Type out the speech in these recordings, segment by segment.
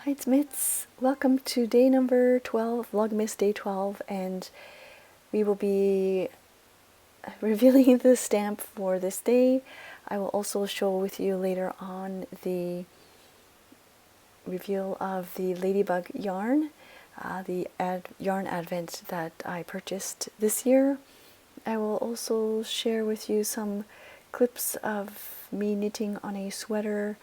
Hi, it's Mitz. Welcome to day number 12, Vlogmas day 12, and we will be revealing the stamp for this day. I will also show with you later on the reveal of the ladybug yarn, the yarn advent that I purchased this year. I will also share with you some clips of me knitting on a sweater,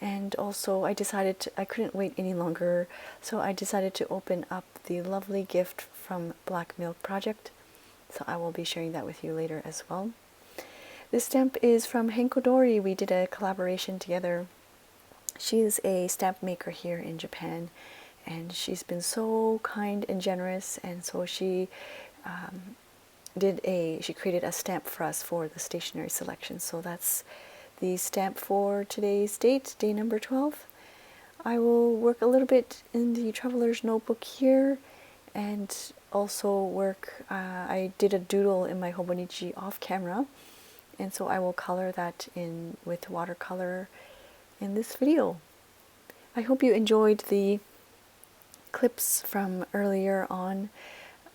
and also I couldn't wait any longer, so I decided to open up the lovely gift from Black Milk Project. So I will be sharing that with you later as well. This stamp is from Henkodori. We did a collaboration together. She is a stamp maker here in Japan, and she's been so kind and generous, and so she created a stamp for us for the stationery selection. So that's the stamp for today's date, day number 12. I will work a little bit in the traveler's notebook here, and also work, I did a doodle in my Hobonichi off camera, and so I will color that in with watercolor in this video. I hope you enjoyed the clips from earlier on.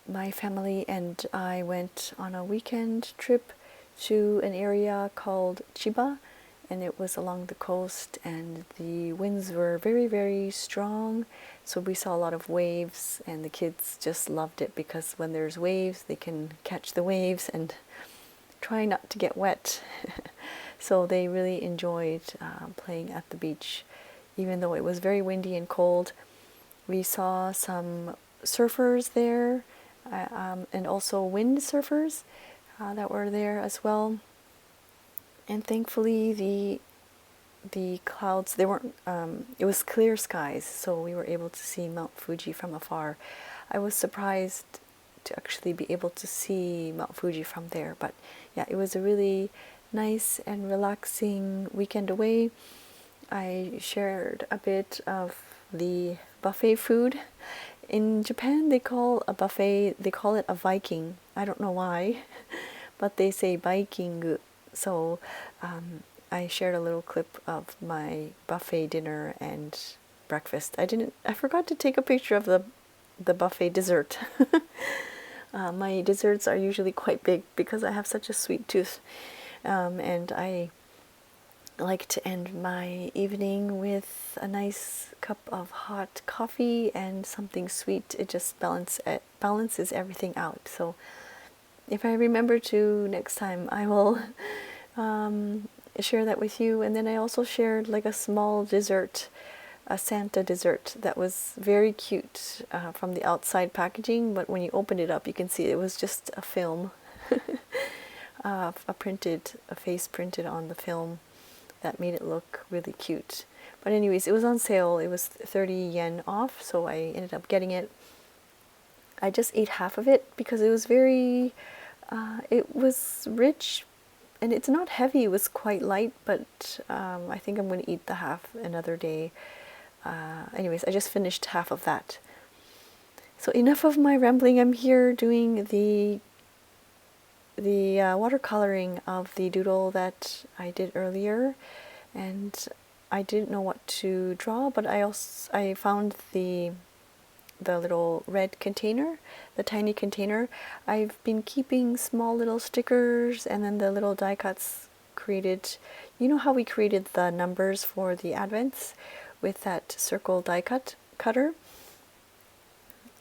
My family and I went on a weekend trip to an area called Chiba, and it was along the coast, and the winds were very, very strong, so we saw a lot of waves, and the kids just loved it because when there's waves they can catch the waves and try not to get wet. So they really enjoyed playing at the beach, even though it was very windy and cold. We saw some surfers there, and also wind surfers that were there as well. And thankfully the clouds, they weren't, it was clear skies, so we were able to see Mount Fuji from afar. I was surprised to actually be able to see Mount Fuji from there, but yeah, it was a really nice and relaxing weekend away. I shared a bit of the buffet food. In Japan, they call a buffet, they call it a Viking. I don't know why, but they say Viking. So I shared a little clip of my buffet dinner and breakfast. I forgot to take a picture of the buffet dessert. My desserts are usually quite big because I have such a sweet tooth, and I like to end my evening with a nice cup of hot coffee and something sweet. It just balances everything out. So if I remember to next time, I will share that with you. And then I also shared like a small dessert, a Santa dessert that was very cute from the outside packaging, but when you opened it up you can see it was just a film, a face printed on the film that made it look really cute. But anyways, it was on sale. It was 30 yen off, so I ended up getting it. I just ate half of it because it was very, it was rich, and it's not heavy. It was quite light, but I think I'm going to eat the half another day. Anyways, I just finished half of that. So enough of my rambling. I'm here doing the watercoloring of the doodle that I did earlier, and I didn't know what to draw, but I found the little red container, the tiny container. I've been keeping small little stickers and then the little die cuts created. You know how we created the numbers for the advents with that circle die cutter?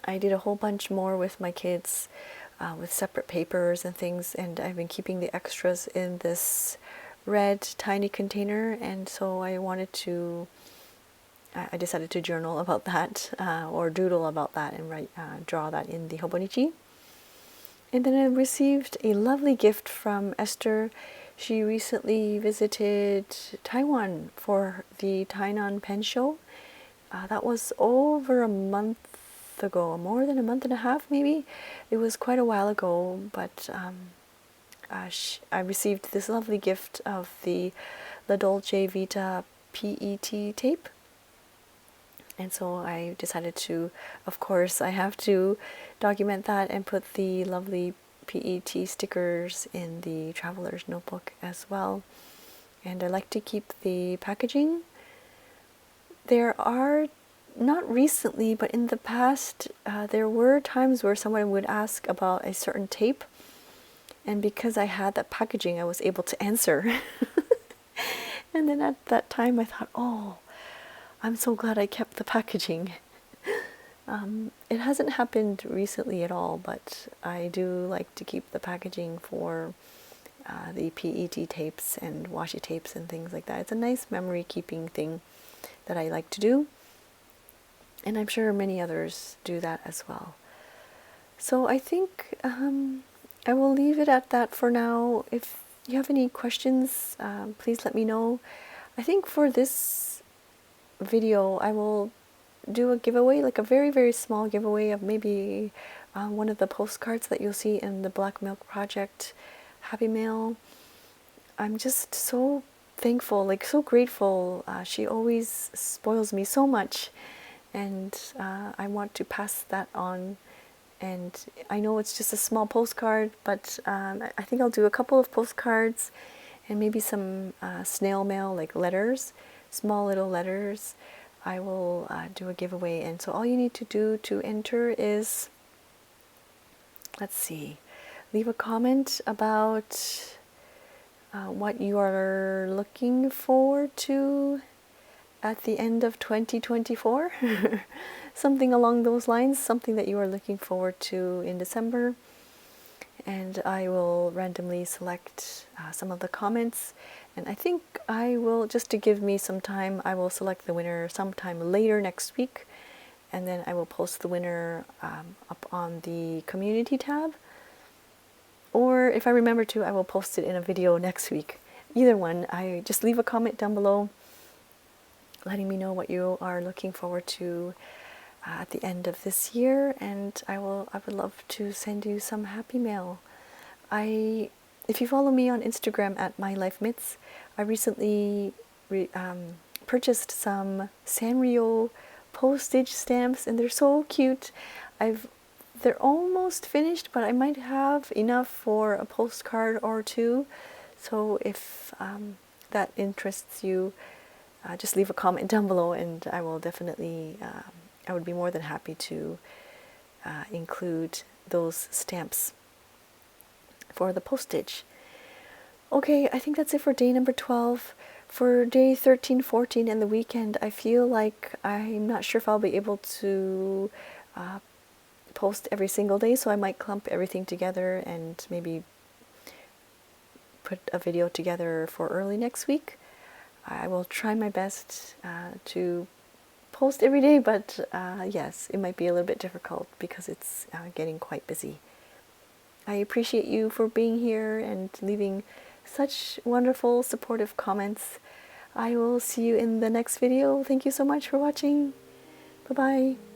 I did a whole bunch more with my kids with separate papers and things, and I've been keeping the extras in this red tiny container, and so I decided to journal about that, or doodle about that, and draw that in the Hobonichi. And then I received a lovely gift from Esther. She recently visited Taiwan for the Tainan Pen Show. That was over a month ago, more than a month and a half maybe. It was quite a while ago, but I received this lovely gift of the La Dolce Vita PET tape. And so I decided to, of course, I have to document that and put the lovely PET stickers in the traveler's notebook as well. And I like to keep the packaging. There are not recently, but in the past, there were times where someone would ask about a certain tape, and because I had that packaging, I was able to answer. And then at that time, I thought, oh, I'm so glad I kept the packaging. It hasn't happened recently at all, but I do like to keep the packaging for the PET tapes and washi tapes and things like that. It's a nice memory keeping thing that I like to do, and I'm sure many others do that as well. So I think I will leave it at that for now. If you have any questions, please let me know. I think for this video I will do a giveaway, like a very, very small giveaway of maybe one of the postcards that you'll see in the Black Milk Project Happy Mail. I'm just so thankful, like so grateful. She always spoils me so much, and I want to pass that on. And I know it's just a small postcard, but I think I'll do a couple of postcards and maybe some snail mail, like letters, small little letters. I will do a giveaway, and so all you need to do to enter is, let's see, leave a comment about what you are looking forward to at the end of 2024. Something along those lines, something that you are looking forward to in December. And I will randomly select some of the comments. And I think I will, just to give me some time, I will select the winner sometime later next week. And then I will post the winner up on the community tab. Or if I remember to, I will post it in a video next week. Either one, I just leave a comment down below letting me know what you are looking forward to at the end of this year, and I would love to send you some happy mail. If you follow me on Instagram at mylifemits, I recently purchased some Sanrio postage stamps, and they're so cute. They're almost finished, but I might have enough for a postcard or two. So if that interests you, just leave a comment down below, and I will definitely, I would be more than happy to include those stamps for the postage. Okay, I think that's it for day number 12. For day 13, 14, and the weekend, I feel like I'm not sure if I'll be able to post every single day, so I might clump everything together and maybe put a video together for early next week. I will try my best to post every day, but yes, it might be a little bit difficult because it's getting quite busy. I appreciate you for being here and leaving such wonderful, supportive comments. I will see you in the next video. Thank you so much for watching. Bye-bye.